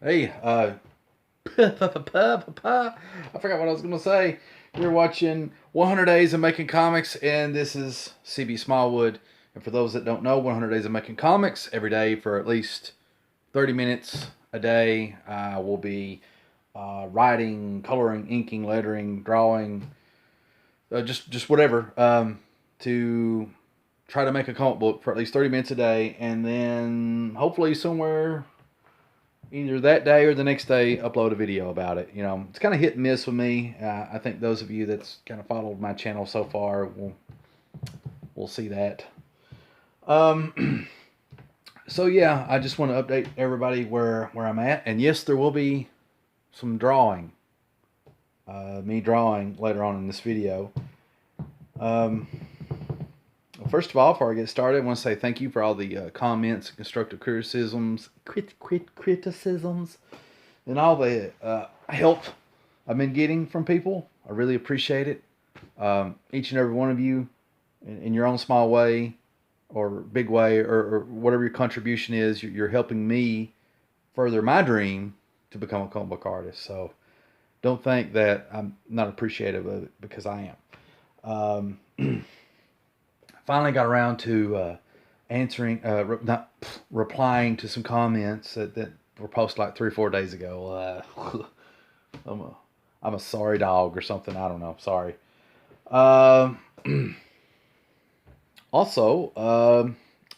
Hey, I forgot what I was going to say. You're watching 100 Days of Making Comics, and this is C.B Smallwood. And for those that don't know, 100 Days of Making Comics, every day for at least 30 minutes a day, I will be writing, coloring, inking, lettering, drawing, just whatever, to try to make a comic book for at least 30 minutes a day, and then hopefully somewhere either that day or the next day upload a video about it. You know, it's kind of hit and miss with me. I think those of you that's kind of followed my channel so far will see that. So yeah, I just want to update everybody where I'm at, and yes, there will be some drawing, me drawing later on in this video. First of all, before I get started, I want to say thank you for all the comments, constructive criticisms, criticisms, and all the help I've been getting from people. I really appreciate it. Each and every one of you, in your own small way, or big way, or whatever your contribution is, you're helping me further my dream to become a comic book artist. So don't think that I'm not appreciative of it, because I am. Finally got around to answering, not replying to some comments that were posted like 3 or 4 days ago. I'm a sorry dog or something. I don't know. Sorry. Also,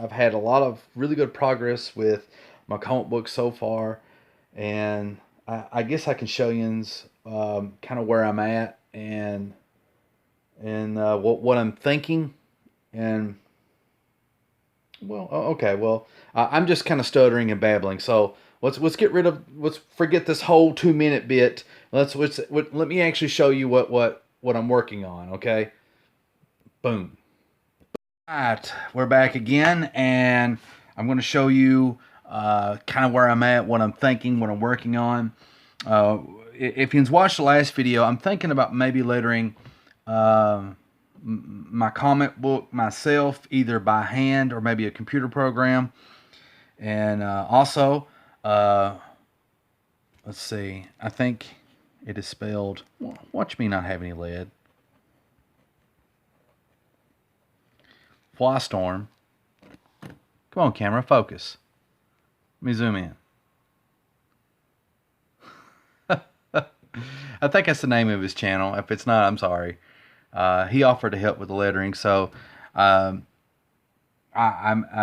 I've had a lot of really good progress with my comic book so far, and I guess I can show you kind of where I'm at and what I'm thinking. And well, okay, well, I'm just kind of stuttering and babbling. So let's forget this whole 2 minute bit. Let me actually show you what I'm working on. Okay, boom. All right, we're back again, and I'm going to show you kind of where I'm at, what I'm thinking, what I'm working on. If you've watched the last video, I'm thinking about maybe lettering my comic book myself, either by hand or maybe a computer program. And also, let's see, I think it is spelled, watch me not have any lead, Fly Storm. Come on, camera, focus. Let me zoom in. I think that's the name of his channel. If it's not, I'm sorry. He offered to help with the lettering, so I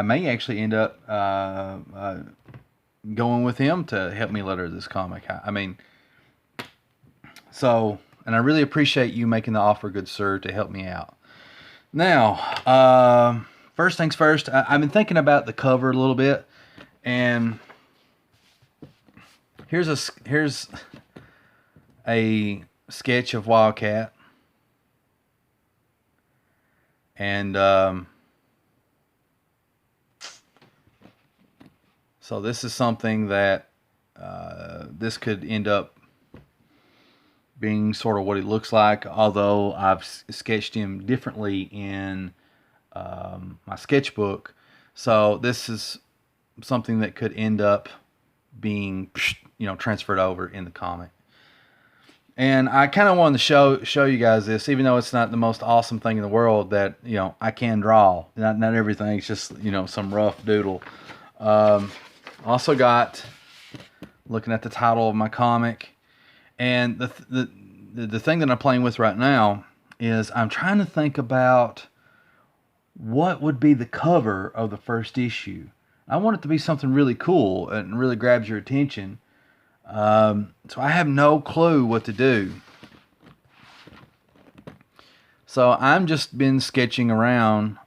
may actually end up going with him to help me letter this comic. I mean, so, and I really appreciate you making the offer, good sir, to help me out. Now, first things first, I've been thinking about the cover a little bit, and here's a sketch of Wildcat. And so this is something that this could end up being sort of what he looks like, although I've sketched him differently in my sketchbook. So this is something that could end up being, transferred over in the comic. And I kind of wanted to show you guys this, even though it's not the most awesome thing in the world, that I can draw. Not everything's just some rough doodle. Also got, looking at the title of my comic, and the thing that I'm playing with right now is I'm trying to think about what would be the cover of the first issue. I want it to be something really cool and really grabs your attention. So I have no clue what to do. So I'm just been sketching around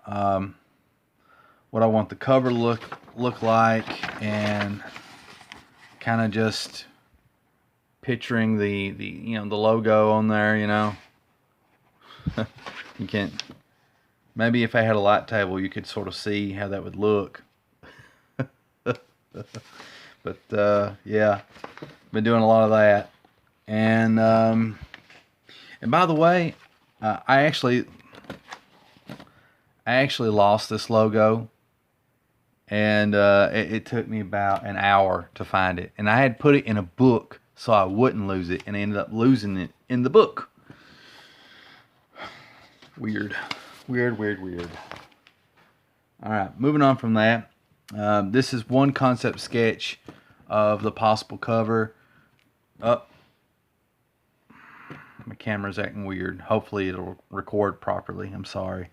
what I want the cover to look like, and kind of just picturing the the logo on there. You can't. Maybe if I had a light table, you could sort of see how that would look. But yeah, been doing a lot of that. And by the way, I actually lost this logo and it took me about an hour to find it. And I had put it in a book so I wouldn't lose it, and I ended up losing it in the book. Weird. Weird, weird, weird. All right, moving on from that. This is one concept sketch of the possible cover. Oh, my camera's acting weird. Hopefully it'll record properly. I'm sorry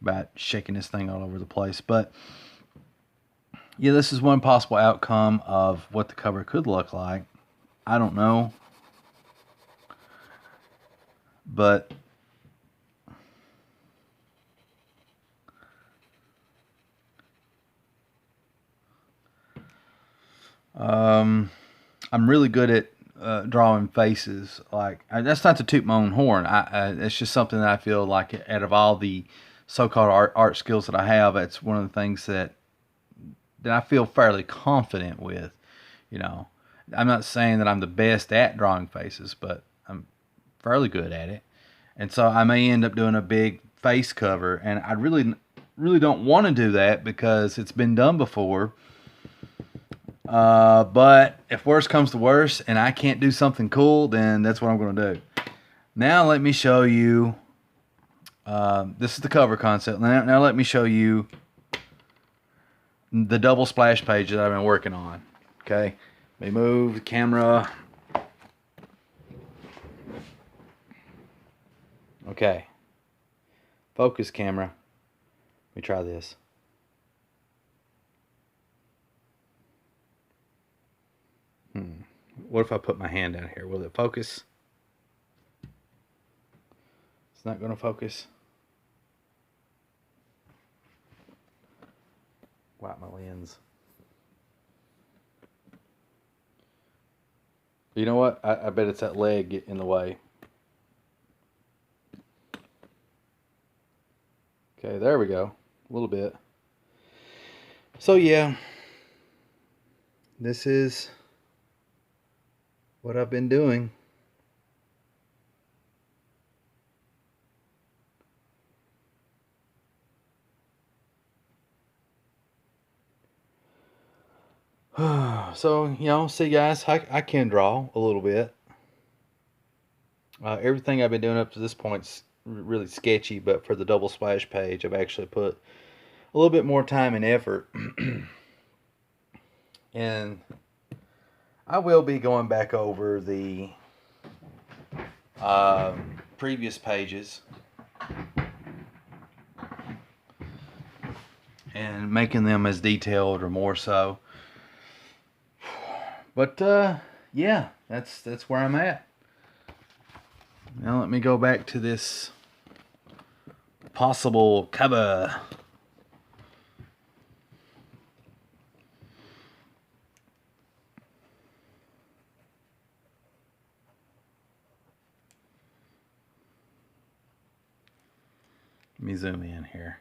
about shaking this thing all over the place. But yeah, this is one possible outcome of what the cover could look like. I don't know. But I'm really good at drawing faces. Like that's not to toot my own horn. It's just something that I feel like out of all the so-called art skills that I have, it's one of the things that I feel fairly confident with. You know, I'm not saying that I'm the best at drawing faces, but I'm fairly good at it. And so I may end up doing a big face cover, and I really don't want to do that because it's been done before. But if worse comes to worse and I can't do something cool, then that's what I'm going to do. Now let me show you. This is the cover concept. Now let me show you the double splash page that I've been working on. Okay, let me move the camera. Okay, focus camera. Let me try this. What if I put my hand down here? Will it focus? It's not going to focus. Wipe my lens. You know what? I bet it's that leg getting in the way. Okay, there we go. A little bit. So yeah, this is what I've been doing. So, you know, see guys, I can draw a little bit. Everything I've been doing up to this point's really sketchy, but for the double splash page, I've actually put a little bit more time and effort. And I will be going back over the previous pages and making them as detailed or more so. But yeah, that's where I'm at. Now let me go back to this possible cover. Let me zoom in here.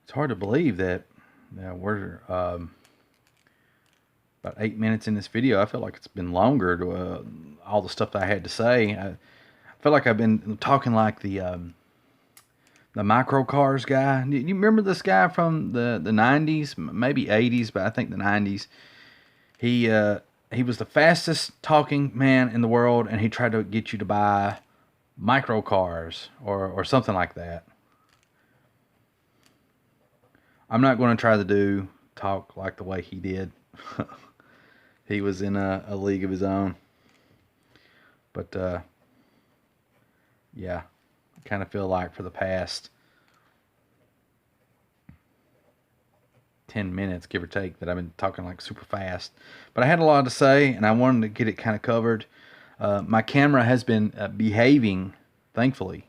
It's hard to believe that we're about 8 minutes in this video. I feel like it's been longer to all the stuff that I had to say. I feel like I've been talking like the micro cars guy. You remember this guy from the 90s, maybe 80s, but I think the 90s. He was the fastest talking man in the world, and he tried to get you to buy micro cars or something like that. I'm not going to try to talk like the way he did. He was in a league of his own. But yeah, I kind of feel like for the past 10 minutes, give or take, that I've been talking like super fast. But I had a lot to say, and I wanted to get it kind of covered. My camera has been behaving, thankfully,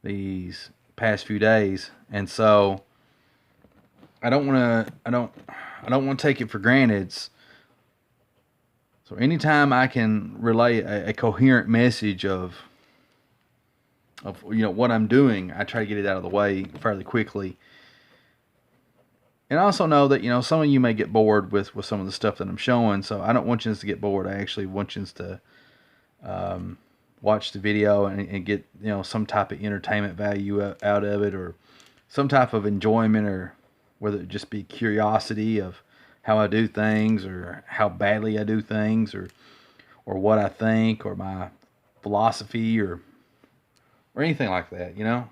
these past few days, and so I don't want to take it for granted. So anytime I can relay a coherent message of what I'm doing, I try to get it out of the way fairly quickly. And I also know that some of you may get bored with some of the stuff that I'm showing, so I don't want you to get bored. I actually want you to watch the video and get, you know, some type of entertainment value out of it, or some type of enjoyment, or whether it just be curiosity of how I do things, or how badly I do things, or what I think, or my philosophy, or anything like that, you know.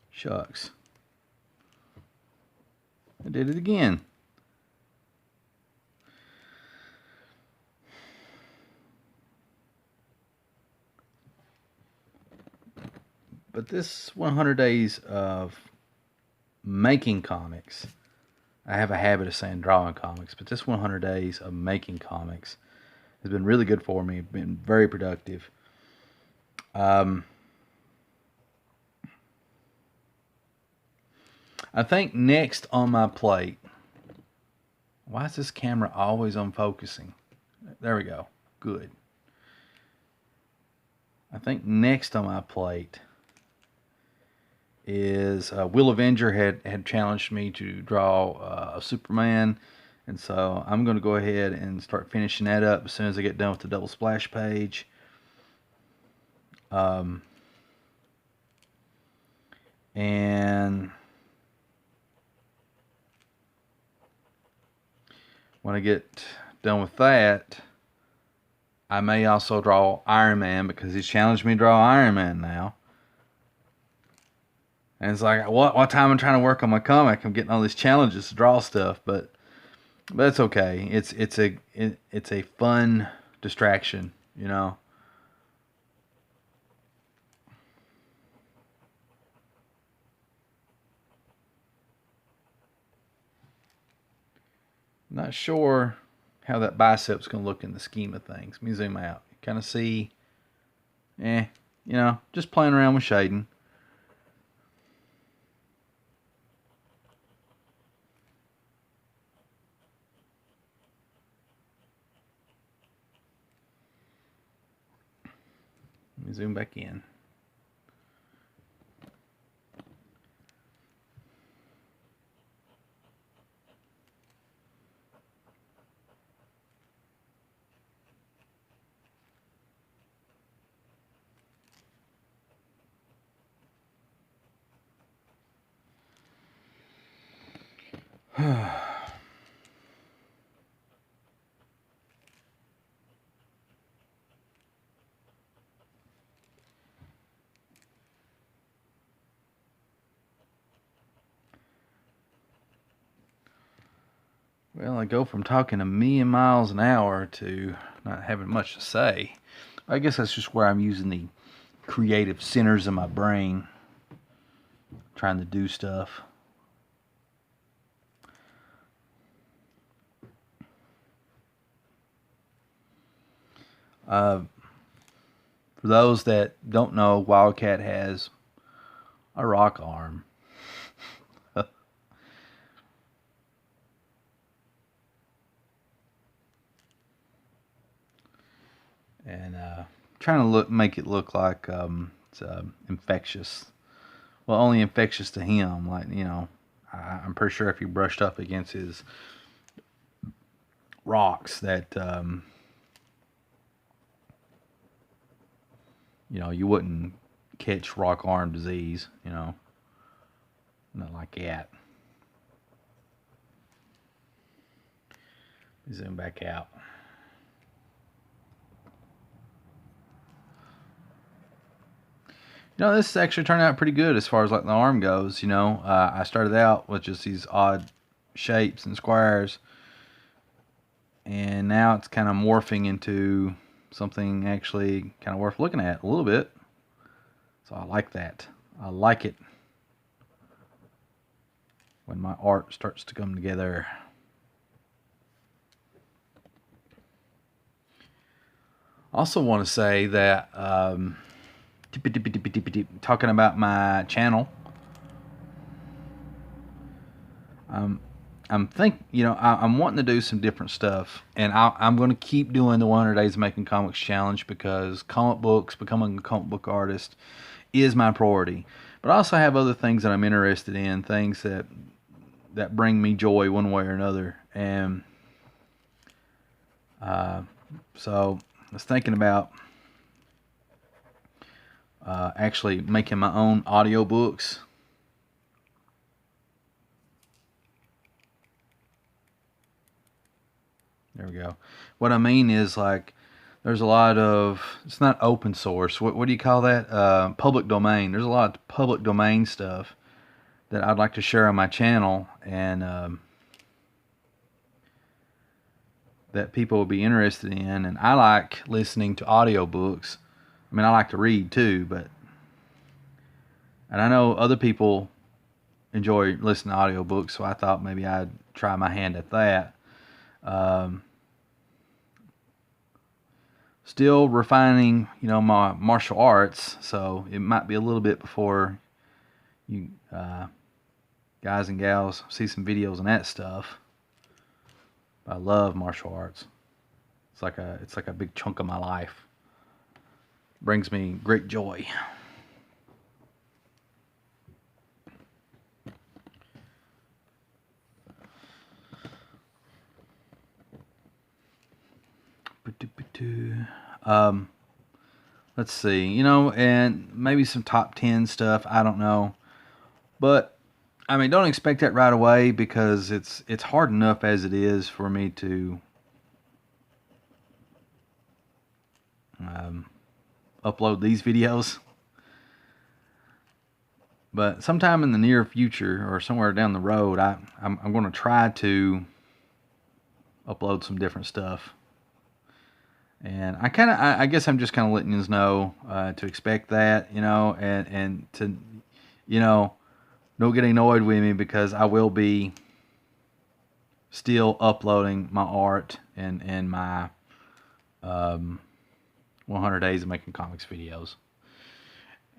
Shucks, I did it again. But this 100 days of making comics, I have a habit of saying drawing comics, but this 100 days of making comics has been really good for me. Been very productive. Um, I think next on my plate. Why is this camera always unfocusing? There we go. Good. I think next on my plate is Will Avenger had challenged me to draw a Superman, and so I'm going to go ahead and start finishing that up as soon as I get done with the double splash page. And when I get done with that, I may also draw Iron Man, because he's challenged me to draw Iron Man now. And it's like, what time I'm trying to work on my comic, I'm getting all these challenges to draw stuff, but that's okay. It's a fun distraction, you know. Not sure how that bicep's gonna look in the scheme of things. Let me zoom out. Kind of see, you know, just playing around with shading. Let me zoom back in. Well, I go from talking a million miles an hour to not having much to say. I guess that's just where I'm using the creative centers of my brain, trying to do stuff. For those that don't know, Wildcat has a rock arm. And trying to make it look like it's infectious. Well, only infectious to him. Like, you know, I'm pretty sure if he brushed up against his rocks, that you know, you wouldn't catch rock arm disease. You know, not like that. Zoom back out. You know, this actually turned out pretty good as far as like the arm goes. You know, I started out with just these odd shapes and squares, and now it's kind of morphing into something actually kind of worth looking at a little bit. So I like that. I like it when my art starts to come together. Also want to say that talking about my channel, I'm wanting to do some different stuff, and I'm going to keep doing the 100 Days of Making Comics challenge, because comic books, becoming a comic book artist, is my priority. But I also have other things that I'm interested in, things that bring me joy one way or another. And so I was thinking about actually making my own audiobooks. There we go. What I mean is, like, there's a lot of, it's not open source. What do you call that? Public domain. There's a lot of public domain stuff that I'd like to share on my channel, and that people will be interested in. And I like listening to audiobooks. I mean, I like to read too, and I know other people enjoy listening to audiobooks, so I thought maybe I'd try my hand at that. Still refining, my martial arts, so it might be a little bit before you guys and gals see some videos on that stuff. I love martial arts. It's like a big chunk of my life. Brings me great joy. Let's see, and maybe some top 10 stuff. I don't know, but I mean, don't expect that right away, because it's hard enough as it is for me to upload these videos. But sometime in the near future, or somewhere down the road, I'm going to try to upload some different stuff. And I guess I'm just kind of letting you know to expect that, and to, don't get annoyed with me, because I will be still uploading my art and my 100 days of making comics videos.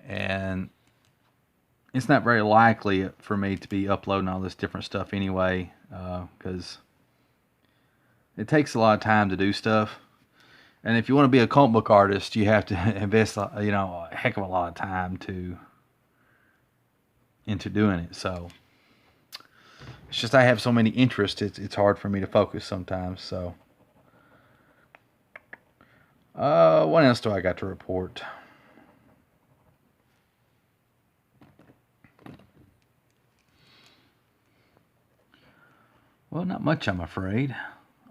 And it's not very likely for me to be uploading all this different stuff anyway, because it takes a lot of time to do stuff. And if you want to be a comic book artist, you have to invest, a heck of a lot of time into doing it. So it's just I have so many interests, it's hard for me to focus sometimes. So what else do I got to report? Well, not much, I'm afraid,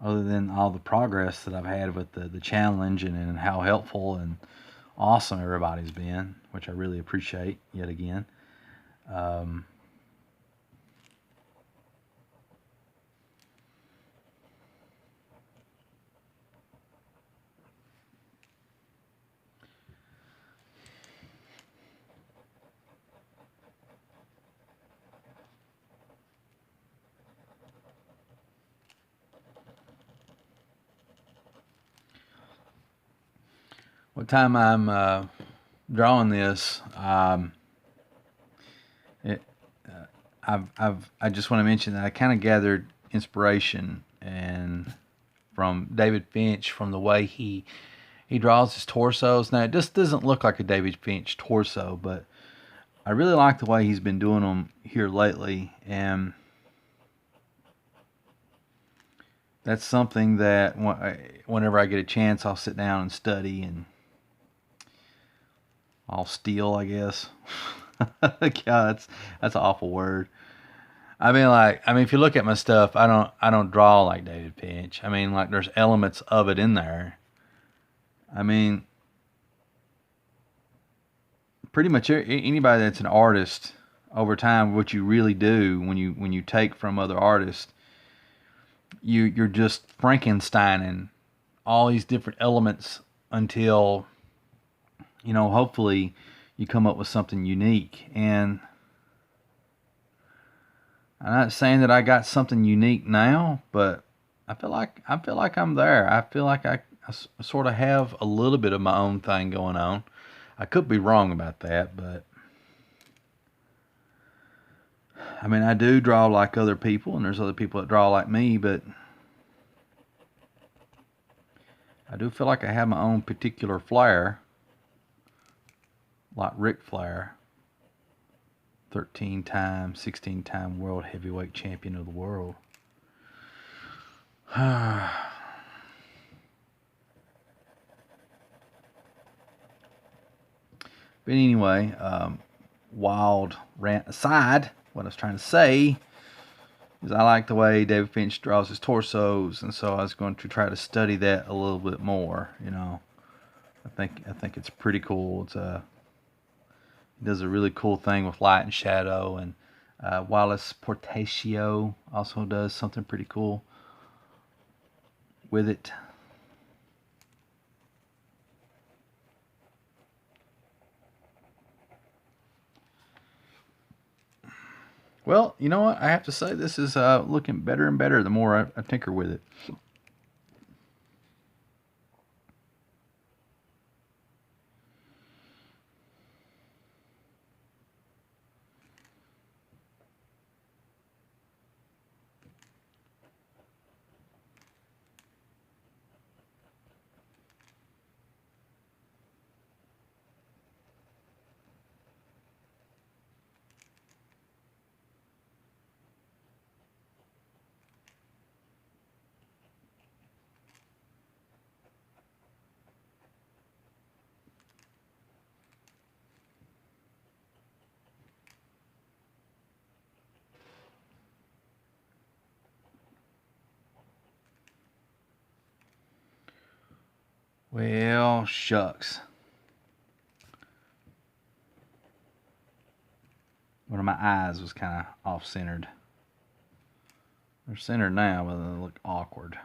other than all the progress that I've had with the challenge, and how helpful and awesome everybody's been, which I really appreciate yet again. What time I'm drawing this, I just want to mention that I kind of gathered inspiration and from David Finch, from the way he draws his torsos. Now, it just doesn't look like a David Finch torso, but I really like the way he's been doing them here lately, and that's something that whenever I get a chance, I'll sit down and study, and I'll steal, I guess. God, that's an awful word. I mean, if you look at my stuff, I don't draw like David Finch. I mean, like, there's elements of it in there. I mean, pretty much anybody that's an artist over time, what you really do when you take from other artists, you're just Frankensteining all these different elements until, hopefully you come up with something unique. And I'm not saying that I got something unique now, but I feel like I'm there. I feel like I sort of have a little bit of my own thing going on. I could be wrong about that, but I mean, I do draw like other people, and there's other people that draw like me, but I do feel like I have my own particular flair. like Ric Flair, 13-time, 16-time world heavyweight champion of the world. But anyway, wild rant aside, what I was trying to say is I like the way David Finch draws his torsos, and so I was going to try to study that a little bit more. You know, I think it's pretty cool. He does a really cool thing with light and shadow, and Wallace Portacio also does something pretty cool with it. Well, you know what? I have to say this is looking better and better the more I tinker with it. Well, shucks. One of my eyes was kind of off-centered. They're centered now, but they look awkward.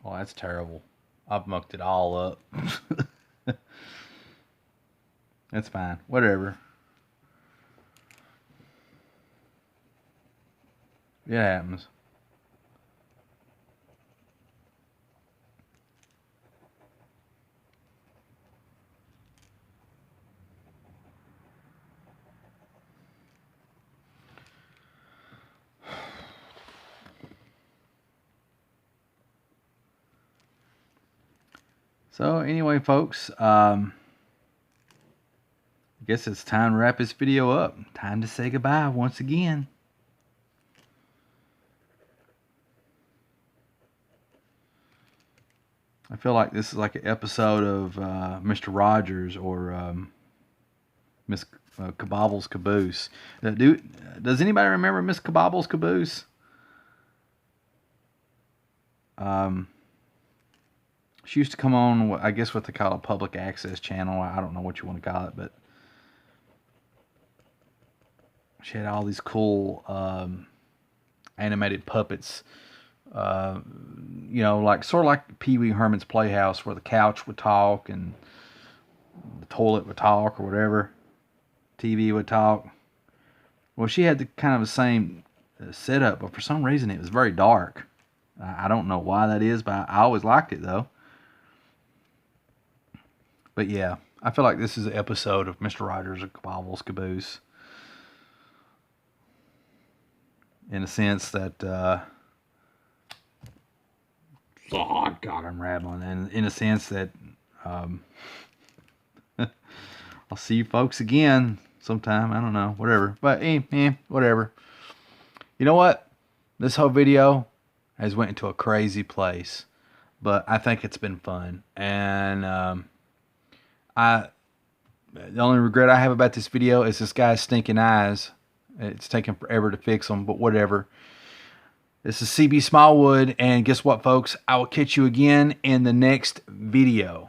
Oh, that's terrible. I've mucked it all up. That's fine. Whatever. It happens. So anyway, folks, I guess it's time to wrap this video up. Time to say goodbye once again. I feel like this is like an episode of Mr. Rogers or Miss Kabobbles Caboose. Does anybody remember Miss Kabobbles Caboose? She used to come on, I guess what they call a public access channel. I don't know what you want to call it, but she had all these cool animated puppets. You know, like sort of like Pee Wee Herman's Playhouse, where the couch would talk and the toilet would talk or whatever. TV would talk. Well, she had the kind of the same setup, but for some reason it was very dark. I don't know why that is, but I always liked it though. But yeah, I feel like this is an episode of Mr. Rogers and Kabobbles Caboose. In a sense that, oh God, I'm rambling. And in a sense that, I'll see you folks again sometime. I don't know, whatever. But whatever. You know what? This whole video has went into a crazy place, but I think it's been fun. And the only regret I have about this video is this guy's stinking eyes. It's taking forever to fix them, but whatever. This is C.B. Smallwood, and guess what, folks? I will catch you again in the next video.